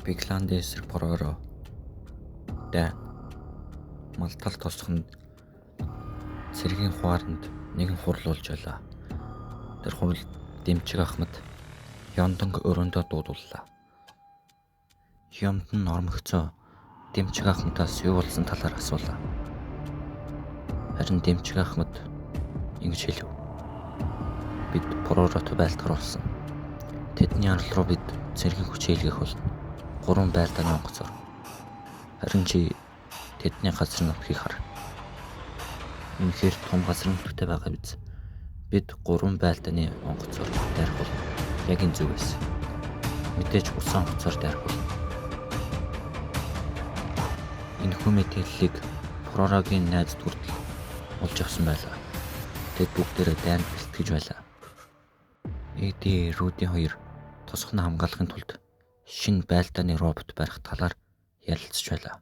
Бегландын эсрэг борооро дайн малтал тосхонд цэргийн хуаранд нэгэн хурлуулж байлаа. Тэр хурал Дэмчиг Ахмад Ёндонг өрөөндөө дуудууллаа. Ёндон ормогцоо Дэмчиг Ахмадаас юу болсон талаар асуулаа. Харин Дэмчиг Ахмад ингэж хэлв. Бид Пророт байлдахар болсон. Тэдний арал руу бид цэргийн хүч хийлгэх болно. 3 байлдааны онгоцоор. Харин чи тэдний газар нөхгийг хар. Үнэхээр том газар нутгтай байгаа биз. Бид 3 байлдааны онгоцоор дайрах болно. Яг энэ зүг байсан. Мэдээж усан онгоцоор дайрах болно. Энэ хүн мэдээллийг Пророгийн найз хүртэл олж авсан байлаа. Тэд бүгдээрээ дайнд бэлтгэж байлаа. Эди Рудийн хоёр тосхноо хамгаалахын тулд шинэ байлдааны робот барих талаар ярилцж байлаа.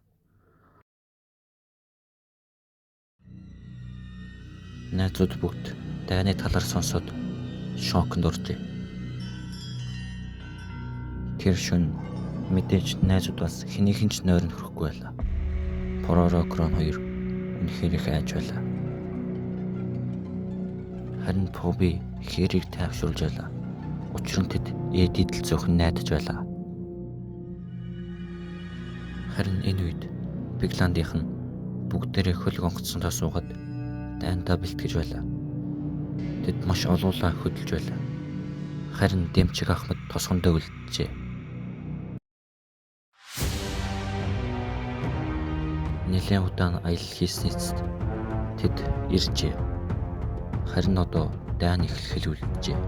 Найзууд бүгд дайны талаар сонсоод шоконд оржээ. Тэр шөнө мэдээж найзууд бас хэнийхэн ч нойрон хүрэхгүй байлаа. Пророкрон хоёр үнэхээр их айж байлаа. Харин Поби хэрийг тайвшруулж байлаа. Учир нь тэд Эдид л зөвхөн найдаж байлаа. Харин энэ үед Бегландийнх нь бүгдээрээ хөлөг онгоцсонтой суугаад дайндаа бэлтгэж байлаа. Тэд маш олуулаа хөдөлж байлаа. Харин Дэмчиг Ахмад тосгондоо үлджээ. Нэлээд удаан аялал хийсний эцэст тэд иржээ. Харин одоо дайн эхлэхэл үлджээ.